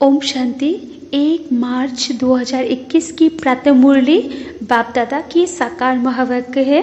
ओम शांति। 1 मार्च 2021 की प्रातः मुरली बाप दादा की साकार महावाक्य है।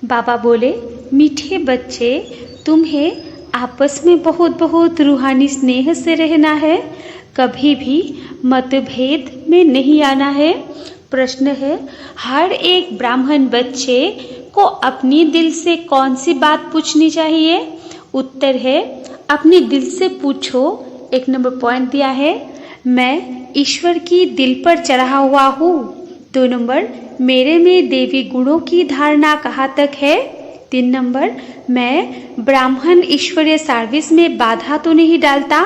बाबा बोले, मीठे बच्चे, तुम्हें आपस में बहुत बहुत रूहानी स्नेह से रहना है, कभी भी मतभेद में नहीं आना है। प्रश्न है, हर एक ब्राह्मण बच्चे को अपनी दिल से कौन सी बात पूछनी चाहिए? उत्तर है, अपने दिल से पूछो। 1 नंबर पॉइंट दिया है, मैं ईश्वर की दिल पर चढ़ा हुआ हूँ। 2 नंबर, मेरे में देवी गुणों की धारणा कहाँ तक है? 3 नंबर, मैं ब्राह्मण ईश्वरीय सर्विस में बाधा तो नहीं डालता?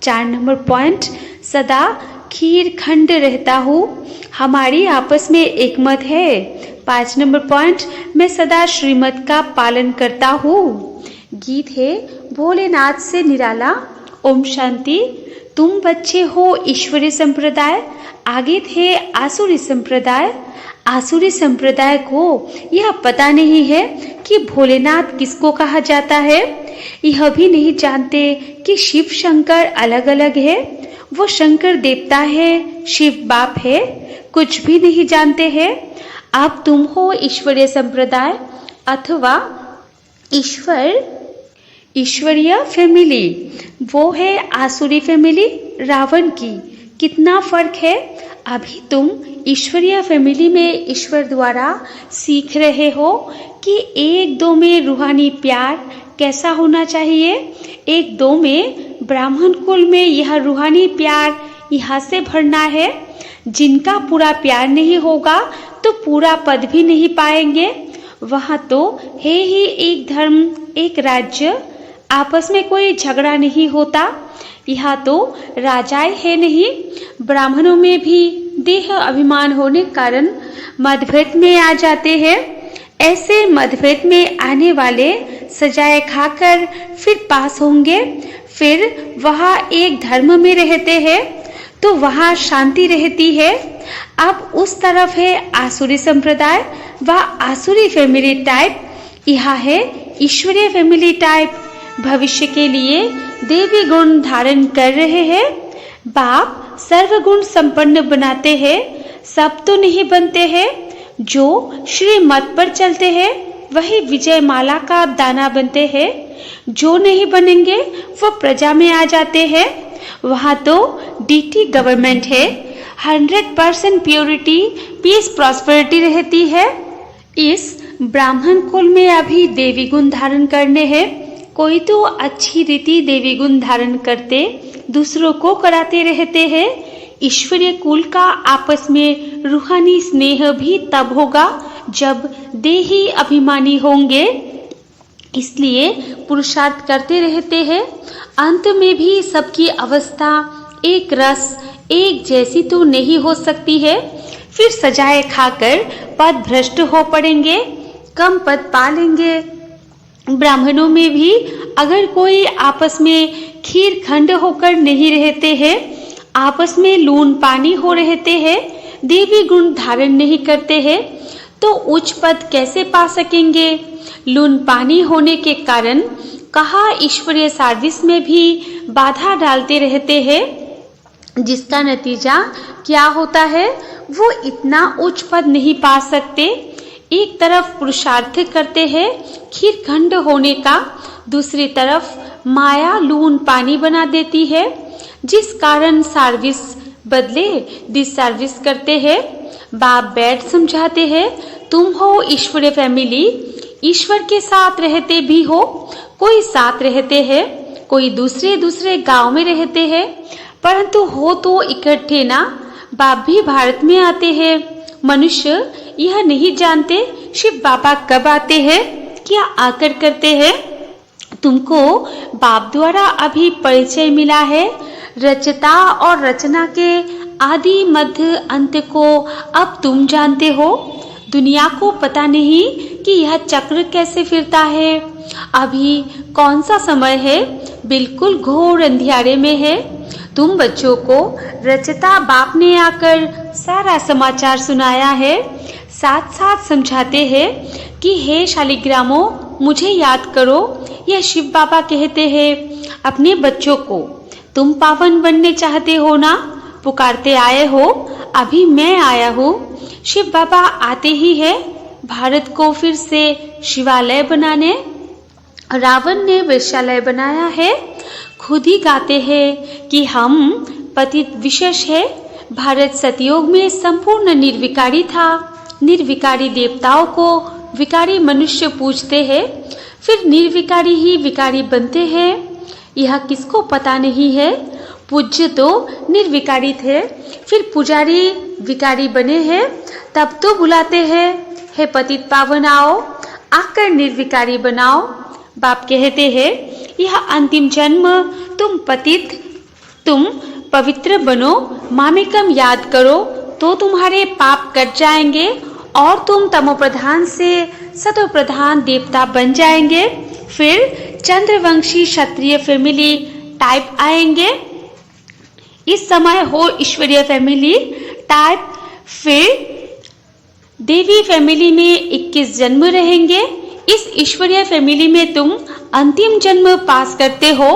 4 नंबर पॉइंट, सदा खीर खंड रहता हूँ, हमारी आपस में एक मत है। 5 नंबर पॉइंट, मैं सदा श्रीमत का पालन करता हूँ। गीत है भोलेनाथ से निराला। ओम शांति। तुम बच्चे हो ईश्वरीय संप्रदाय, आगे थे आसुरी संप्रदाय। आसुरी संप्रदाय को यह पता नहीं है कि भोलेनाथ किसको कहा जाता है। यह भी नहीं जानते कि शिव शंकर अलग अलग है, वो शंकर देवता है, शिव बाप है, कुछ भी नहीं जानते हैं। अब तुम हो ईश्वरीय संप्रदाय अथवा ईश्वरीय फैमिली, वो है आसुरी फैमिली रावण की। कितना फर्क है? अभी तुम ईश्वरीय फैमिली में ईश्वर द्वारा सीख रहे हो कि 1-2 में रूहानी प्यार कैसा होना चाहिए। 1-2 में ब्राह्मण कुल में यह रूहानी प्यार यहाँ से भरना है। जिनका पूरा प्यार नहीं होगा तो पूरा पद भी नहीं पाएंगे। वहाँ तो है ही एक धर्म, एक राज्य, आपस में कोई झगड़ा नहीं होता। यहाँ तो राजाएं है नहीं। ब्राह्मणों में भी देह अभिमान होने कारण मतभेद में आ जाते हैं। ऐसे मतभेद में आने वाले सजाए खाकर फिर पास होंगे। फिर वहाँ एक धर्म में रहते हैं तो वहाँ शांति रहती है। अब उस तरफ है आसुरी संप्रदाय व आसुरी फैमिली टाइप, यहाँ है ईश्वरीय फैमिली टाइप। भविष्य के लिए देवी गुण धारण कर रहे हैं। बाप सर्वगुण संपन्न बनाते हैं, सब तो नहीं बनते हैं। जो श्री मत पर चलते हैं वही विजय माला का दाना बनते हैं। जो नहीं बनेंगे वो प्रजा में आ जाते हैं। वहाँ तो डीटी गवर्नमेंट है, 100% प्योरिटी, पीस, प्रॉस्पेरिटी रहती है। इस ब्राह्मण कुल में अभी देवी गुण धारण करने हैं। कोई तो अच्छी रीति देवी गुण धारण करते दूसरों को कराते रहते हैं। ईश्वरीय कुल का आपस में रूहानी स्नेह भी तब होगा जब देही अभिमानी होंगे। इसलिए पुरुषार्थ करते रहते हैं। अंत में भी सबकी अवस्था एक रस, एक जैसी तो नहीं हो सकती है। फिर सजाए खाकर पद भ्रष्ट हो पड़ेंगे, कम पद पा लेंगे। ब्राह्मणों में भी अगर कोई आपस में खीर खंड होकर नहीं रहते हैं, आपस में लून पानी हो रहते हैं, देवी गुण धारण नहीं करते हैं, तो उच्च पद कैसे पा सकेंगे? लून पानी होने के कारण कहा ईश्वरीय सर्विस में भी बाधा डालते रहते हैं, जिसका नतीजा क्या होता है? वो इतना उच्च पद नहीं पा सकते। एक तरफ पुरुषार्थ करते हैं खीर खंड होने का, दूसरी तरफ माया लून पानी बना देती है, जिस कारण सर्विस बदले डिसर्विस करते हैं। बाप बैठ समझाते हैं, तुम हो ईश्वरीय फैमिली, ईश्वर के साथ रहते भी हो। कोई साथ रहते हैं, कोई दूसरे गांव में रहते हैं, परंतु हो तो इकट्ठे ना। बाप भी भारत में आते हैं। मनुष्य यह नहीं जानते शिव बाबा कब आते हैं, क्या आकर करते हैं। तुमको बाप द्वारा अभी परिचय मिला है। रचता और रचना के आदि मध्य अंत को अब तुम जानते हो। दुनिया को पता नहीं कि यह चक्र कैसे फिरता है। अभी कौन सा समय है? बिल्कुल घोर अंधियारे में है। तुम बच्चों को रचता बाप ने आकर सारा समाचार सुनाया है। साथ साथ समझाते हैं कि हे शालिग्रामों, मुझे याद करो। यह शिव बाबा कहते हैं अपने बच्चों को, तुम पावन बनने चाहते हो ना, पुकारते आए हो, अभी मैं आया हूँ। शिव बाबा आते ही है भारत को फिर से शिवालय बनाने। रावण ने वेश्यालय बनाया है, खुद ही गाते हैं कि हम पतित विशेष है। भारत सतयुग में संपूर्ण निर्विकारी था। निर्विकारी देवताओं को विकारी मनुष्य पूजते हैं, फिर निर्विकारी ही विकारी बनते हैं। यह किसको पता नहीं है। पूज्य तो निर्विकारी थे, फिर पुजारी विकारी बने हैं, तब तो बुलाते हैं, हे पतित पावन आओ, आकर निर्विकारी बनाओ। बाप कहते हैं, यह अंतिम जन्म तुम पवित्र बनो, मामेकम याद करो तो तुम्हारे पाप कट जाएंगे और तुम तमोप्रधान से सतोप्रधान देवता बन जाएंगे। फिर चंद्रवंशी क्षत्रिय फैमिली टाइप आएंगे। इस समय हो ईश्वरीय फैमिली टाइप। फिर देवी फैमिली में 21 जन्म रहेंगे। इस ईश्वरीय फैमिली में तुम अंतिम जन्म पास करते हो।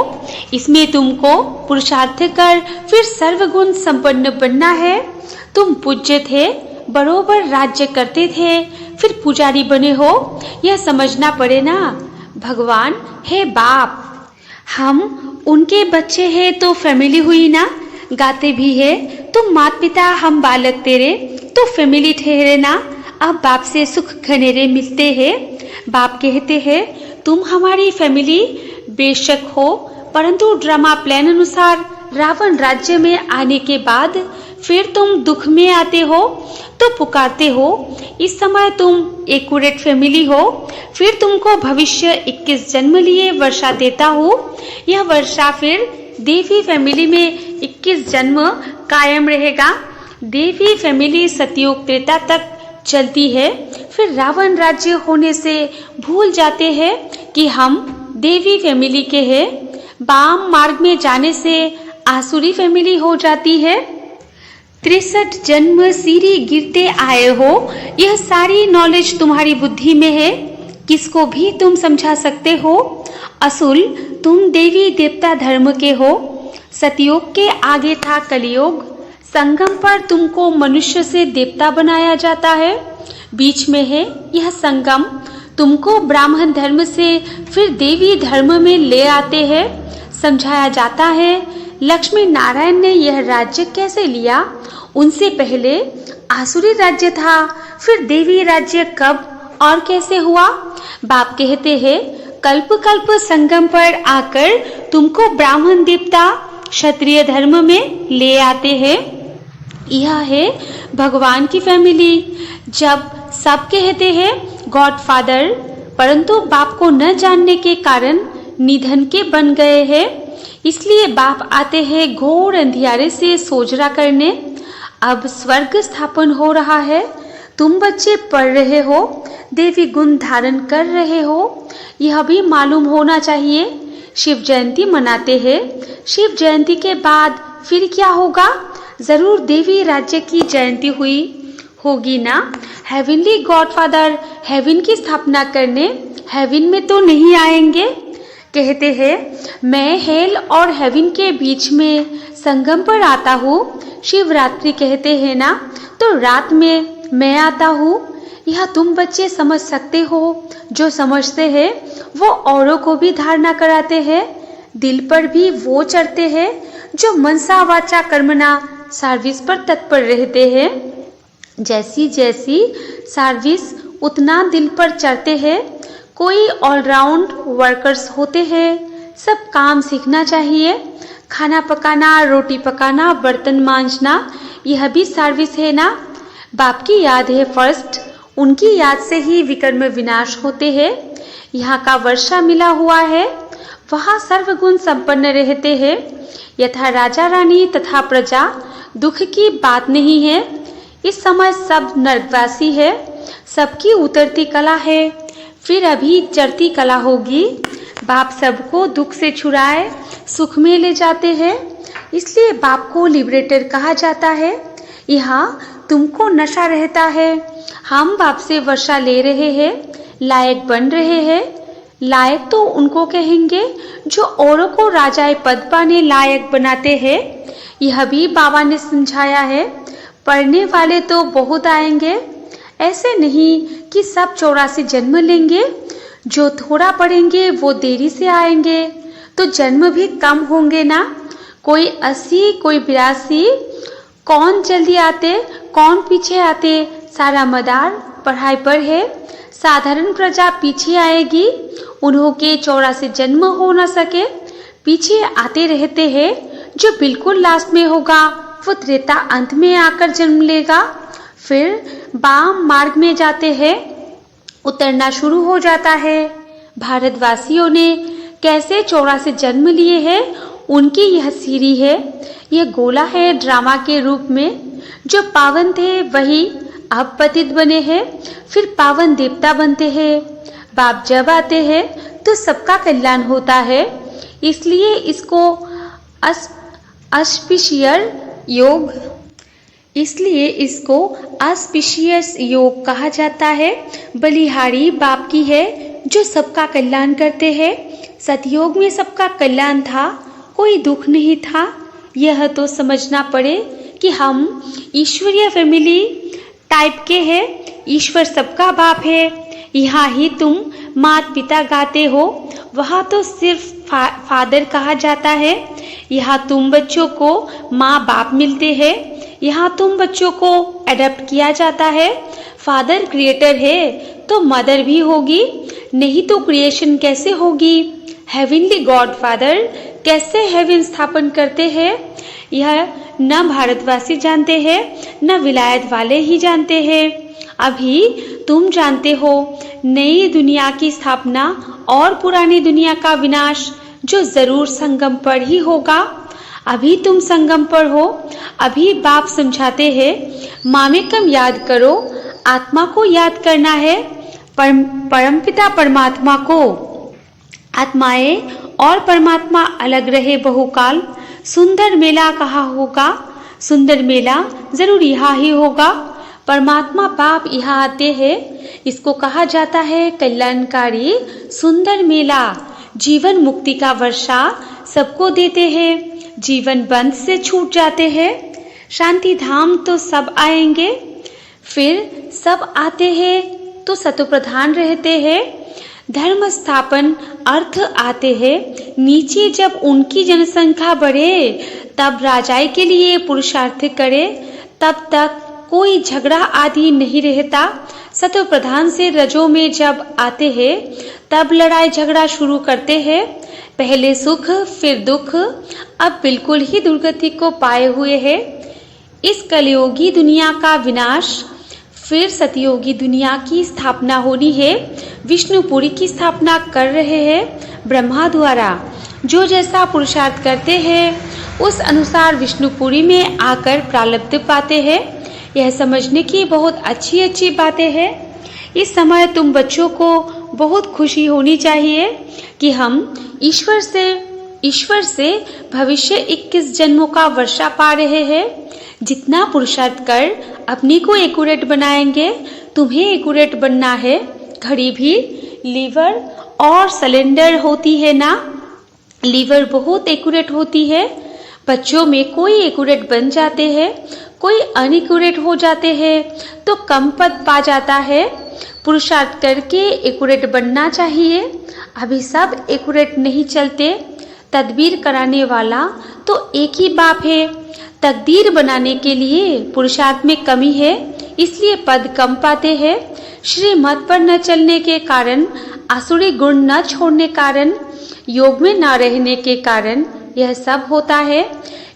इसमें तुमको पुरुषार्थ कर फिर सर्वगुण संपन्न बनना है। तुम पूज्य थे, बरोबर राज्य करते थे, फिर पुजारी बने हो। यह समझना पड़े ना। भगवान है बाप, हम उनके बच्चे हैं तो फैमिली हुई ना। गाते भी है, तुम माता पिता हम बालक तेरे, तो फैमिली ठहरे ना। अब बाप से सुख घनेरे मिलते हैं। बाप कहते हैं, तुम हमारी फैमिली बेशक हो, परंतु ड्रामा प्लान अनुसार रावण राज्य में आने के बाद फिर तुम दुख में आते हो तो पुकारते हो। इस समय तुम एक्यूरेट फैमिली हो। फिर तुमको भविष्य 21 जन्म लिए वर्षा देता हूँ। यह वर्षा फिर देवी फैमिली में 21 जन्म कायम रहेगा। देवी फैमिली सतयुग त्रेता तक चलती है। फिर रावण राज्य होने से भूल जाते हैं कि हम देवी फैमिली के हैं। वाम मार्ग में जाने से आसुरी फैमिली हो जाती है। 63 जन्म सीढ़ी गिरते आए हो। यह सारी नॉलेज तुम्हारी बुद्धि में है, किसको भी तुम समझा सकते हो। असुल तुम देवी देवता धर्म के हो। सतयुग के आगे था कलयुग। संगम पर तुमको मनुष्य से देवता बनाया जाता है। बीच में है यह संगम। तुमको ब्राह्मण धर्म से फिर देवी धर्म में ले आते हैं। समझाया जाता है लक्ष्मी नारायण ने यह राज्य कैसे लिया। उनसे पहले आसुरी राज्य था, फिर देवी राज्य कब और कैसे हुआ। बाप कहते हैं कल्प कल्प संगम पर आकर तुमको ब्राह्मण देवता क्षत्रिय धर्म में ले आते हैं। यह है भगवान की फैमिली। जब सब कहते हैं गॉड फादर, परंतु बाप को न जानने के कारण निधन के बन गए हैं। इसलिए बाप आते हैं घोर अंधियारे से सोजरा करने। अब स्वर्ग स्थापन हो रहा है। तुम बच्चे पढ़ रहे हो, देवी गुण धारण कर रहे हो, यह भी मालूम होना चाहिए। शिव जयंती मनाते हैं। शिव जयंती के बाद फिर क्या होगा। जरूर देवी राज्य की जयंती हुई होगी ना। हेवनली गॉडफादर हेवन की स्थापना करने हेवन में तो नहीं आएंगे। कहते हैं मैं हेल और हेवन के बीच में संगम पर आता हूँ। शिवरात्रि कहते हैं ना, तो रात में मैं आता हूँ। यह तुम बच्चे समझ सकते हो। जो समझते हैं वो औरों को भी धारणा कराते हैं। दिल पर भी वो चढ़ते हैं जो मनसा वाचा कर्मणा सर्विस पर तत्पर रहते हैं। जैसी जैसी सर्विस उतना दिल पर चढ़ते हैं। कोई ऑलराउंड वर्कर्स होते हैं। सब काम सीखना चाहिए। खाना पकाना, रोटी पकाना, बर्तन मांजना, यह भी सर्विस है ना। बाप की याद है फर्स्ट। उनकी याद से ही विकर्म विनाश होते हैं। यहाँ का वर्षा मिला हुआ है, वहाँ सर्वगुण संपन्न रहते हैं। यथा राजा रानी तथा प्रजा, दुख की बात नहीं है। इस समय सब नरकवासी है। सबकी उतरती कला है, फिर अभी चढ़ती कला होगी। बाप सबको दुख से छुड़ाए सुख में ले जाते हैं। इसलिए बाप को लिबरेटर कहा जाता है। यहाँ तुमको नशा रहता है। हम बाप से वर्षा ले रहे हैं, लायक बन रहे हैं। लायक तो उनको कहेंगे जो औरों को राजाए पद पाने लायक बनाते हैं। यह भी बाबा ने समझाया है। पढ़ने वाले तो बहुत आएंगे, ऐसे नहीं कि सब 84 जन्म लेंगे। जो थोड़ा पढ़ेंगे वो देरी से आएंगे, तो जन्म भी कम होंगे ना। कोई 80, कोई 82, कौन जल्दी आते कौन पीछे आते, सारा मदार पढ़ाई पर है। साधारण प्रजा पीछे आएगी, उन्हों के 84 जन्म हो न सके, पीछे आते रहते हैं। जो बिल्कुल लास्ट में होगा वो त्रेता अंत में आकर जन्म लेगा। फिर बाम मार्ग में जाते हैं, उतरना शुरू हो जाता है। भारतवासियों ने कैसे 84 जन्म लिए हैं, उनकी यह सीढ़ी है। यह गोला है ड्रामा के रूप में। जो पावन थे वही अब पतित बने हैं, फिर पावन देवता बनते हैं। बाप जब आते हैं तो सबका कल्याण होता है, इसलिए इसको ऑस्पिशियस योग कहा जाता है। बलिहारी बाप की है जो सबका कल्याण करते हैं। सतयोग में सबका कल्याण था, कोई दुख नहीं था। यह तो समझना पड़े कि हम ईश्वरीय फैमिली टाइप के हैं। ईश्वर सबका बाप है। यहाँ ही तुम माता पिता गाते हो, वहाँ तो सिर्फ फादर कहा जाता है। यहाँ तुम बच्चों को माँ बाप मिलते हैं। यहाँ तुम बच्चों को एडॉप्ट किया जाता है। फादर क्रिएटर है तो मदर भी होगी, नहीं तो क्रिएशन कैसे होगी। हेवनली गॉड फादर कैसे हेवन स्थापन करते हैं, यह न भारतवासी जानते हैं न विलायत वाले ही जानते हैं। अभी तुम जानते हो नई दुनिया की स्थापना और पुरानी दुनिया का विनाश, जो जरूर संगम पर ही होगा। अभी तुम संगम पर हो। अभी बाप समझाते हैं, मामेकम याद करो, आत्मा को याद करना है, परमपिता परमात्मा को। आत्माएं और परमात्मा अलग रहे बहुकाल। सुंदर मेला कहाँ होगा, सुंदर मेला जरूर यहाँ ही होगा। परमात्मा बाप यहाँ आते हैं, इसको कहा जाता है कल्याणकारी सुंदर मेला। जीवन मुक्ति का वर्षा सबको देते हैं, जीवन बंध से छूट जाते हैं। शांति धाम तो सब आएंगे, फिर सब आते हैं तो सतोप्रधान रहते हैं। धर्म स्थापन अर्थ आते हैं। नीचे जब उनकी जनसंख्या बढ़े तब राजाई के लिए पुरुषार्थ करे, तब तक कोई झगड़ा आदि नहीं रहता। सतो प्रधान से रजो में जब आते हैं तब लड़ाई झगड़ा शुरू करते हैं। पहले सुख फिर दुख, अब बिल्कुल ही दुर्गति को पाए हुए हैं। इस कलयुगी दुनिया का विनाश, फिर सतयोगी दुनिया की स्थापना होनी है। विष्णुपुरी की स्थापना कर रहे हैं ब्रह्मा द्वारा। जो जैसा पुरुषार्थ करते हैं उस अनुसार विष्णुपुरी में आकर प्रारब्ध पाते हैं। यह समझने की बहुत अच्छी अच्छी बातें हैं। इस समय तुम बच्चों को बहुत खुशी होनी चाहिए कि हम ईश्वर से भविष्य 21 जन्मों का वर्षा पा रहे हैं। जितना पुरुषार्थ कर अपने को एक्यूरेट बनाएंगे, तुम्हें एक्यूरेट बनना है। घड़ी भी लीवर और सिलेंडर होती है ना, लीवर बहुत एक्यूरेट होती है। बच्चों में कोई एक्यूरेट बन जाते हैं, कोई अनएक्यूरेट हो जाते हैं, तो कम पद पा जाता है। पुरुषार्थ करके एक्यूरेट बनना चाहिए। अभी सब एक्यूरेट नहीं चलते। तदबीर कराने वाला तो एक ही बाप है। तकदीर बनाने के लिए पुरुषार्थ में कमी है, इसलिए पद कम पाते हैं। श्रीमत पर न चलने के कारण, आसुरी गुण न छोड़ने कारण, योग में न रहने के कारण यह सब होता है।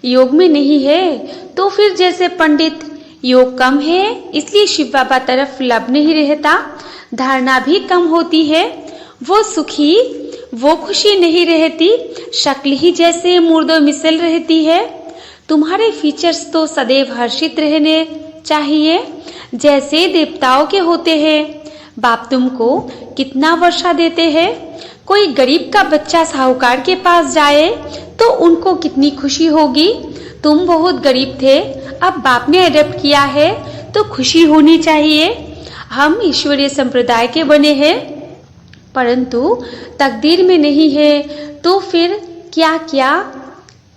योग में नहीं है तो फिर जैसे पंडित, योग कम है इसलिए शिव बाबा तरफ लब नहीं रहता। धारणा भी कम होती है, वो सुखी वो खुशी नहीं रहती। शक्ल ही जैसे मुर्दो मिसल रहती है। तुम्हारे फीचर्स तो सदैव हर्षित रहने चाहिए, जैसे देवताओं के होते हैं। बाप तुमको कितना वर्षा देते हैं। कोई गरीब का बच्चा साहूकार के पास जाए तो उनको कितनी खुशी होगी। तुम बहुत गरीब थे, अब बाप ने एडॉप्ट किया है तो खुशी होनी चाहिए। हम ईश्वरीय संप्रदाय के बने हैं। परंतु तकदीर में नहीं है तो फिर क्या किया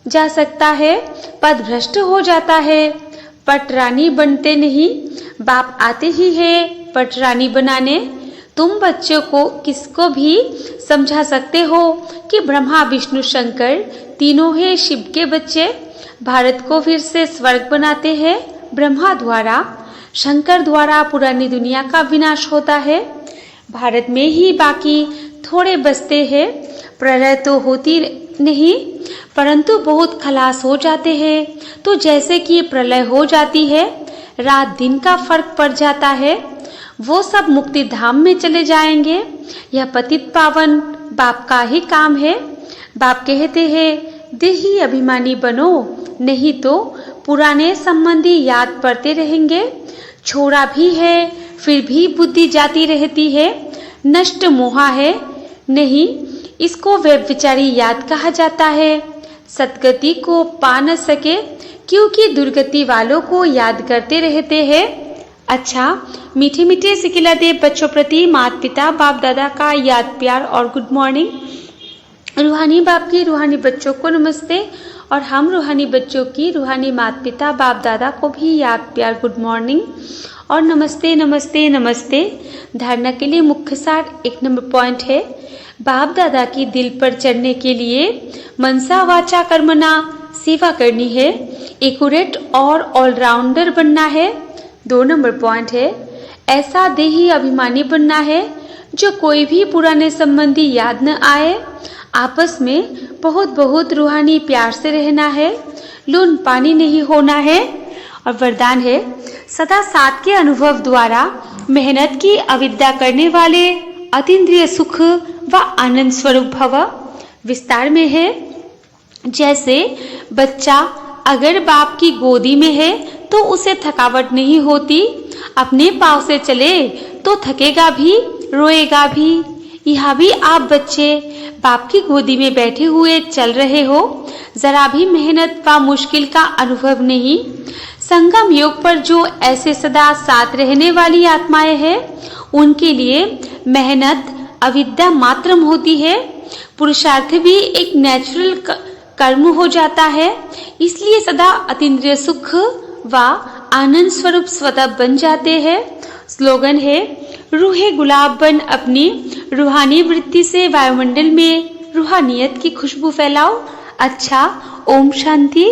जा सकता है? पद भ्रष्ट हो जाता है। पटरानी बनते नहीं, बाप आते ही है पटरानी बनाने। तुम बच्चों को किसको भी समझा सकते हो कि ब्रह्मा विष्णु शंकर तीनों है शिव के बच्चे। भारत को फिर से स्वर्ग बनाते हैं ब्रह्मा द्वारा, शंकर द्वारा पुरानी दुनिया का विनाश होता है। भारत में ही बाकी थोड़े बसते हैं। प्रलय तो होती नहीं परंतु बहुत खलास हो जाते हैं। तो जैसे कि प्रलय हो जाती है, रात दिन का फर्क पड़ जाता है। वो सब मुक्ति धाम में चले जाएंगे। यह पतित पावन बाप का ही काम है। बाप कहते हैं देही अभिमानी बनो, नहीं तो पुराने संबंधी याद पड़ते रहेंगे। छोड़ा भी है फिर भी बुद्धि जाती रहती है। नष्ट मोहा है नहीं, इसको व्यभिचारी याद कहा जाता है। सदगति को पा न सके क्योंकि दुर्गति वालों को याद करते रहते हैं। अच्छा, मीठे मीठे सिकिलादेव बच्चों प्रति माता पिता बाप दादा का याद प्यार और गुड मॉर्निंग। रूहानी बाप की रूहानी बच्चों को नमस्ते और हम रूहानी बच्चों की रूहानी माता पिता बाप दादा को भी याद प्यार गुड मॉर्निंग और नमस्ते नमस्ते नमस्ते। धारणा के लिए मुख्य सार 1 नंबर पॉइंट है, बाप दादा की दिल पर चढ़ने के लिए मनसा वाचा कर्मना सेवा करनी है। एक्यूरेट और ऑलराउंडर बनना है। 2 नंबर पॉइंट है, ऐसा देही अभिमानी बनना है जो कोई भी पुराने संबंधी याद न आए। आपस में बहुत बहुत रूहानी प्यार से रहना है। लून पानी नहीं होना है। और वरदान है, सदा साथ के अनुभव द्वारा मेहनत की अविद्या करने वाले अतीन्द्रिय सुख व आनंद स्वरूप भव। विस्तार में है, जैसे बच्चा अगर बाप की गोदी में है तो उसे थकावट नहीं होती। अपने पाँव से चले तो थकेगा भी, रोएगा भी। यहाँ भी आप बच्चे बाप की गोदी में बैठे हुए चल रहे हो, जरा भी मेहनत व मुश्किल का अनुभव नहीं। संगम योग पर जो ऐसे सदा साथ रहने वाली आत्माएं हैं, उनके लिए मेहनत अविद्या मात्रम होती है। पुरुषार्थ भी एक नेचुरल कर्म हो जाता है। इसलिए सदा अतीन्द्रिय सुख व आनंद स्वरूप स्वतः बन जाते हैं। स्लोगन है, रूहे गुलाब बन अपनी रूहानी वृत्ति से वायुमंडल में रूहानियत की खुशबू फैलाओ। अच्छा, ओम शांति।